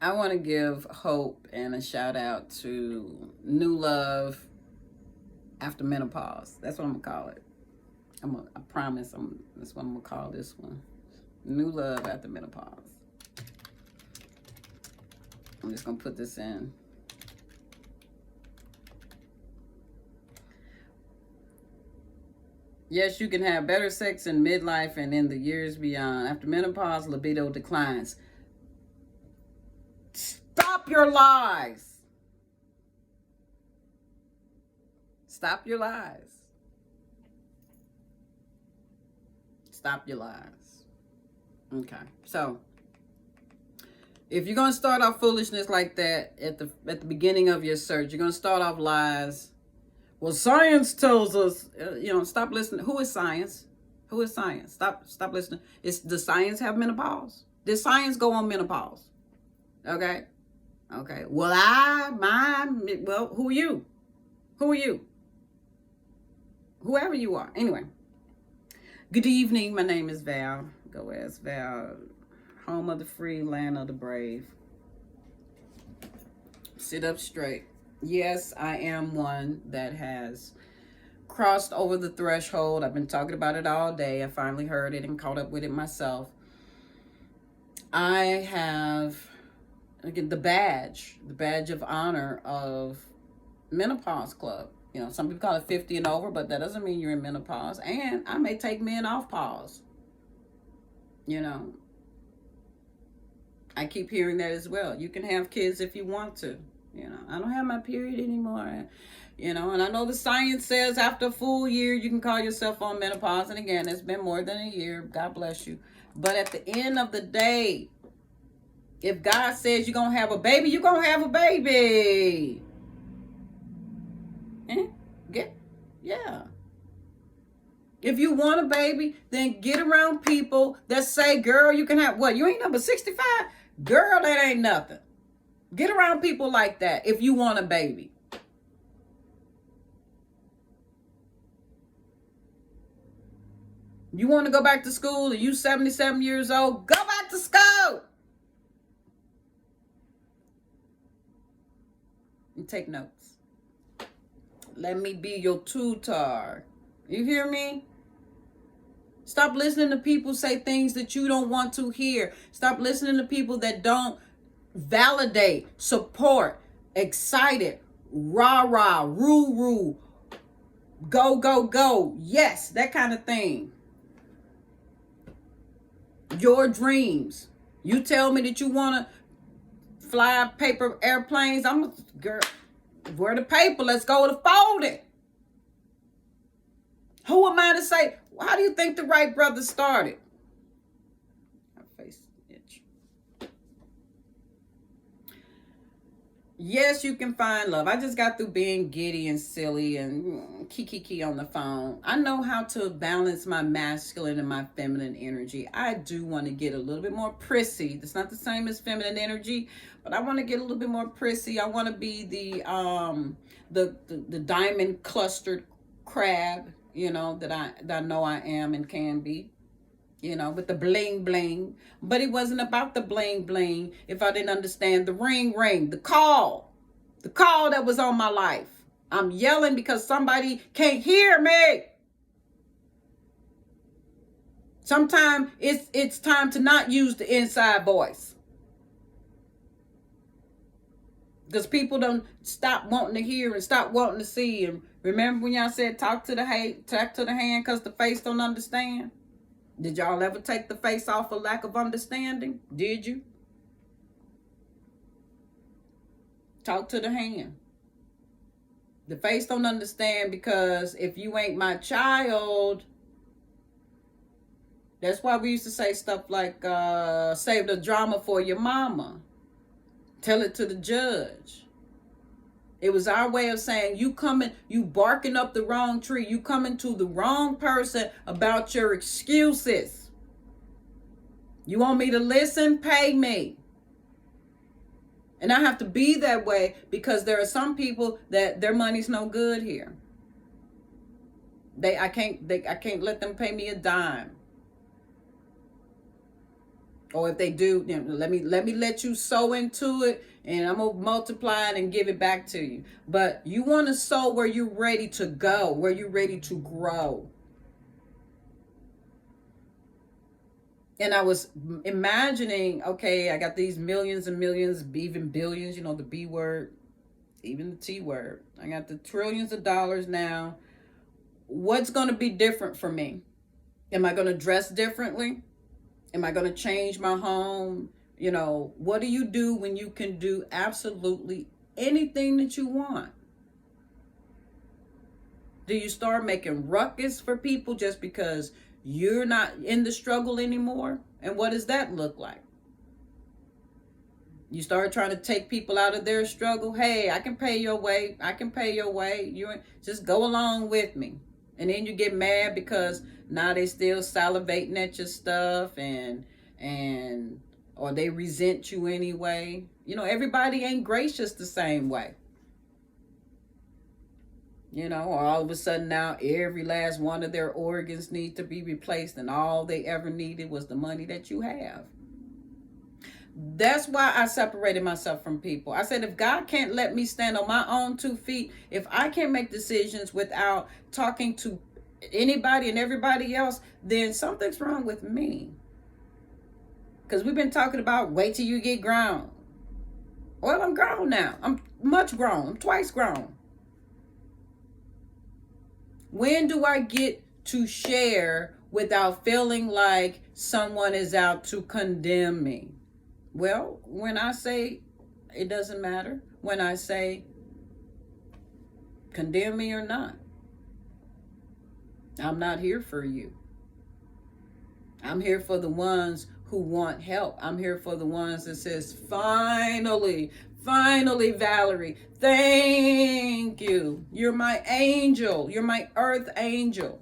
I want to give hope and a shout out to New Love After Menopause. That's what I'm gonna call it. I promise. That's what I'm gonna call this one. New Love After Menopause. I'm just gonna put this in. Yes, you can have better sex in midlife and in the years beyond. After menopause, libido declines. Stop your lies. Stop your lies. Stop your lies. Okay. So, if you're going to start off foolishness like that at the beginning of your search, you're going to start off lies. Well, science tells us, stop listening. Who is science? Who is science? Stop listening. Does science have menopause? Does science go on menopause? Okay. Okay. Well, who are you? Who are you? Whoever you are. Anyway. Good evening. My name is Val. Goaskval, home of the free, land of the brave. Sit up straight. Yes, I am one that has crossed over the threshold. I've been talking about it all day. I finally heard it and caught up with it myself. I have the badge of honor of Menopause Club. Some people call it 50 and over, but that doesn't mean you're in menopause. And I may take men off pause. I keep hearing that as well. You can have kids if you want to. I don't have my period anymore. And I know the science says after a full year, you can call yourself on menopause. And again, it's been more than a year. God bless you. But at the end of the day, if God says you're going to have a baby, you're going to have a baby. Yeah. If you want a baby, then get around people that say, girl, you can have what? You ain't number 65? Girl, that ain't nothing. Get around people like that if you want a baby. You want to go back to school and you 77 years old, go back to school. And take notes. Let me be your tutor. You hear me? Stop listening to people say things that you don't want to hear. Stop listening to people that don't validate, support, excited, rah, roo, go. Yes, that kind of thing. Your dreams. You tell me that you want to fly paper airplanes. Girl, where the paper? Let's go to folding. Who am I to say? How do you think the Wright brothers started? My face itch. Yes, you can find love. I just got through being giddy and silly and kiki on the phone. I know how to balance my masculine and my feminine energy. I do want to get a little bit more prissy. It's not the same as feminine energy, but I want to get a little bit more prissy. I want to be the diamond clustered crab, that I know I am and can be, with the bling. But it wasn't about the bling if I didn't understand the ring, the call that was on my life. I'm yelling because somebody can't hear me. Sometimes it's time to not use the inside voice. Because people don't stop wanting to hear and stop wanting to see. And remember when y'all said talk to the hand because the face don't understand? Did y'all ever take the face off for lack of understanding? Did you? Talk to the hand. The face don't understand because if you ain't my child, that's why we used to say stuff like save the drama for your mama. Tell it to the judge. It was our way of saying you barking up the wrong tree. You coming to the wrong person about your excuses. You want me to listen? Pay me. And I have to be that way because there are some people that their money's no good here. I can't let them pay me a dime. Or if they do, you know, let you sow into it, and I'm gonna multiply it and give it back to you. But you want to sow where you're ready to go, where you're ready to grow. And I was imagining, okay, I got these millions and millions, even billions, you know, the B word, even the T word. I got the trillions of dollars now. What's going to be different for me? Am I going to dress differently? Am I going to change my home? You know, what do you do when you can do absolutely anything that you want? Do you start making ruckus for people just because you're not in the struggle anymore? And what does that look like? You start trying to take people out of their struggle. Hey, I can pay your way. I can pay your way. You just go along with me. And then you get mad because now they still salivating at your stuff and or they resent you anyway. You know, everybody ain't gracious the same way. You know, or all of a sudden now every last one of their organs need to be replaced and all they ever needed was the money that you have. That's why I separated myself from people. I said, if God can't let me stand on my own 2 feet, if I can't make decisions without talking to anybody and everybody else, then something's wrong with me. Because we've been talking about wait till you get grown. Well, I'm grown now. I'm much grown. I'm twice grown. When do I get to share without feeling like someone is out to condemn me? Well, when I say it doesn't matter, when I say condemn me or not, I'm not here for you. I'm here for the ones who want help. I'm here for the ones that says, finally, Valerie, thank you. You're my angel. You're my earth angel.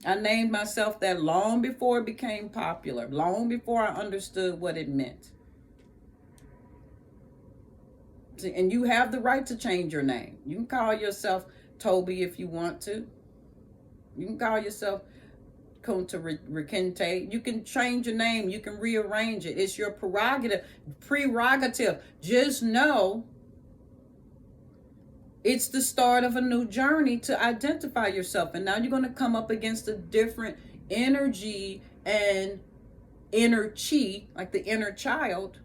I named myself that long before it became popular, long before I understood what it meant. See, and you have the right to change your name. You can call yourself Toby if you want to. You can call yourself Kunta Requinte. You can change your name. You can rearrange it. It's your prerogative. Just know it's the start of a new journey to identify yourself. And now you're going to come up against a different energy and inner chi, like the inner child.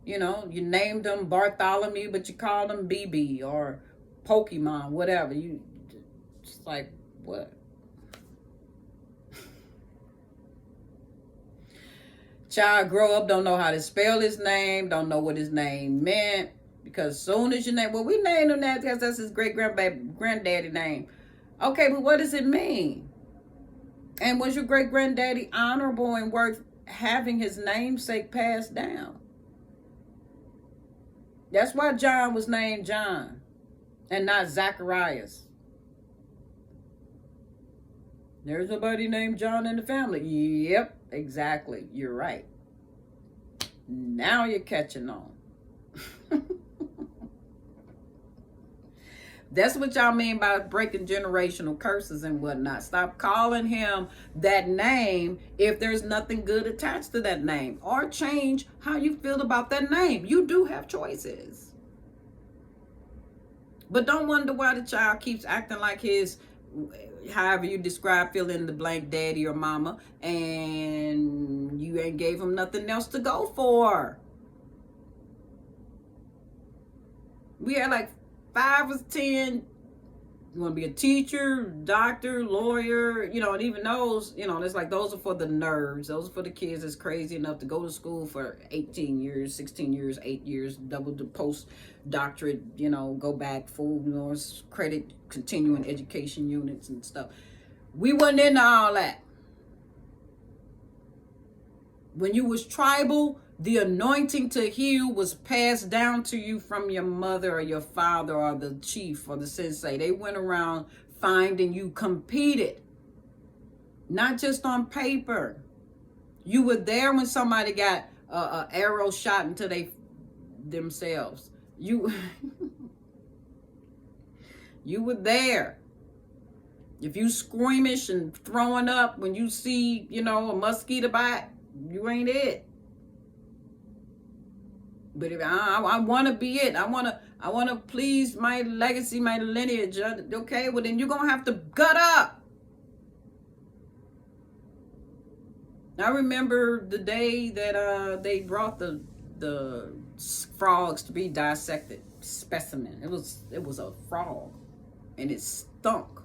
You know, you named them Bartholomew, but you called them BB or Pokemon, whatever. You just like, what? Child grow up, don't know how to spell his name, don't know what his name meant. Because as soon as you name, well, we named him that because that's his granddaddy name. Okay, but what does it mean? And was your great granddaddy honorable and worth having his namesake passed down? That's why John was named John and not Zacharias. There's nobody named John in the family. Yep, exactly. You're right. Now you're catching on. That's what y'all mean by breaking generational curses and whatnot. Stop calling him that name if there's nothing good attached to that name. Or change how you feel about that name. You do have choices. But don't wonder why the child keeps acting like his, however you describe, fill in the blank, daddy or mama, and you ain't gave him nothing else to go for. We had like 5 or 10. You want to be a teacher, doctor, lawyer, you know, and even those, you know, it's like those are for the nerds. Those are for the kids that's crazy enough to go to school for 18 years, 16 years, 8 years, double the post-doctorate, you know, go back full, you know, credit, continuing education units and stuff. We wasn't into all that. When you was tribal, the anointing to heal was passed down to you from your mother or your father or the chief or the sensei. They went around finding you competed, not just on paper. You were there when somebody got an arrow shot into themselves. You were there. If you squeamish and throwing up when you see, you know, a mosquito bite, you ain't it. But if I want to be it, I want to please my legacy, my lineage. Okay, well then you're gonna have to gut up. I remember the day that they brought the frogs to be dissected specimen. It was a frog, and it stunk.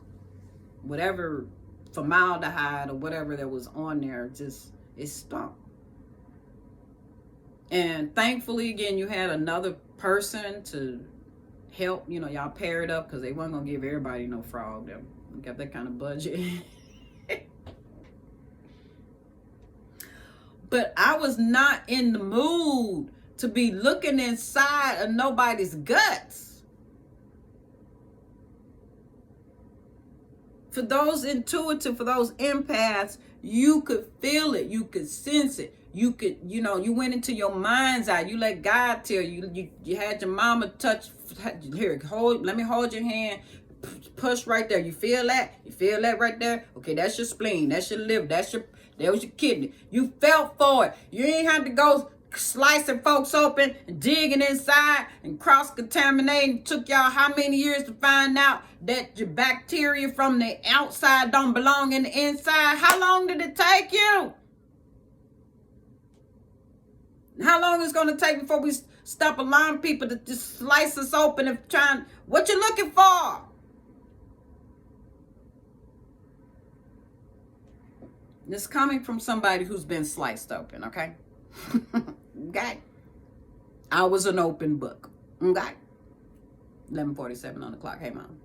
Whatever formaldehyde or whatever that was on there, just it stunk. And thankfully, again, you had another person to help. You know, y'all pair it up because they weren't gonna give everybody no frog. They got that kind of budget. But I was not in the mood to be looking inside of nobody's guts. For those intuitive, for those empaths, you could feel it. You could sense it. You could, you went into your mind's eye. You let God tell you. You had your mama touch. Here, let me hold your hand. Push right there. You feel that? You feel that right there? Okay, that's your spleen. That's your liver. That was your kidney. You felt for it. You ain't had to go slicing folks open and digging inside and cross-contaminating. Took y'all how many years to find out that your bacteria from the outside don't belong in the inside? How long did it take you? How long is it going to take before we stop allowing people to just slice us open and trying? What you looking for? This coming from somebody who's been sliced open, okay? Okay. I was an open book. Okay. 11:47 on the clock. Hey, Mom.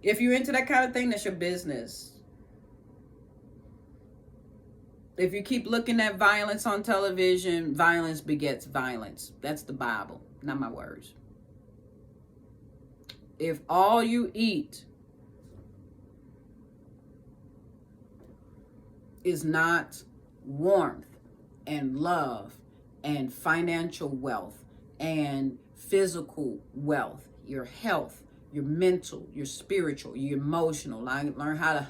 If you're into that kind of thing, that's your business. If you keep looking at violence on television, violence begets violence. That's the Bible, not my words. If all you eat is not warmth and love and financial wealth and physical wealth, your health, your mental, your spiritual, your emotional, learn how to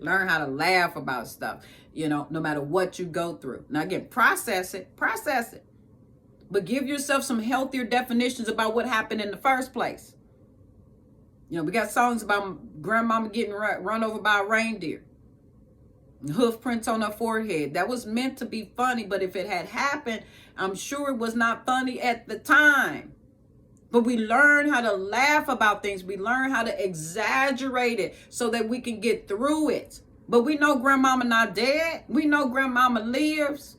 learn how to laugh about stuff, no matter what you go through. Now again, process it, but give yourself some healthier definitions about what happened in the first place. We got songs about grandmama getting run over by a reindeer. Hoof prints on her forehead. That was meant to be funny, but if it had happened, I'm sure it was not funny at the time. But we learn how to laugh about things. We learn how to exaggerate it so that we can get through it. But we know grandmama not dead. We know grandmama lives.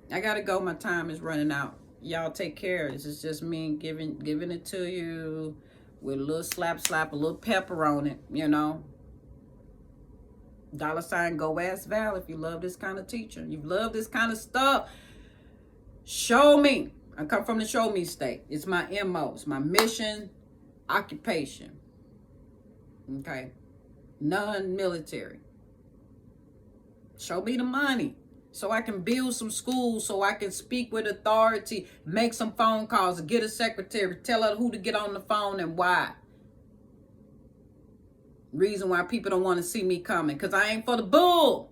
I gotta go. My time is running out. Y'all take care. This is just me giving it to you with a little slap, a little pepper on it, $ goaskval if you love this kind of teacher. You love this kind of stuff. Show me. I come from the show me state. It's my MO. It's my mission, occupation. Okay. Non-military. Show me the money so I can build some schools, so I can speak with authority, make some phone calls, get a secretary, tell her who to get on the phone and why. Reason why people don't want to see me coming, because I ain't for the bull.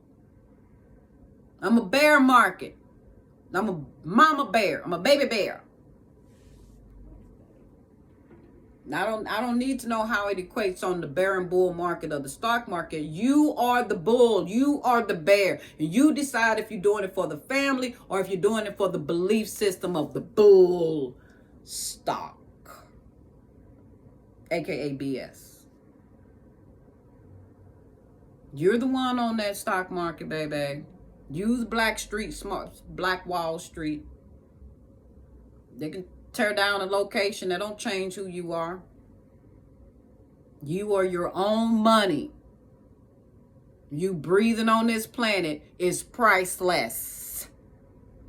I'm a bear market. I'm a mama bear. I'm a baby bear. I don't need to know how it equates on the bear and bull market of the stock market. You are the bull. You are the bear. And you decide if you're doing it for the family or if you're doing it for the belief system of the bull stock, aka BS. You're the one on that stock market, baby. Use Black Wall Street. They can tear down a location. That don't change who you are. You are your own money. You breathing on this planet is priceless,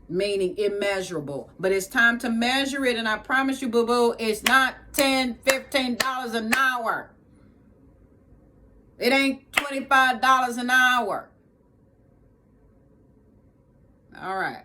meaning immeasurable. But it's time to measure it, and I promise you, boo-boo, it's not $10, $15 an hour. It ain't $25 an hour. All right.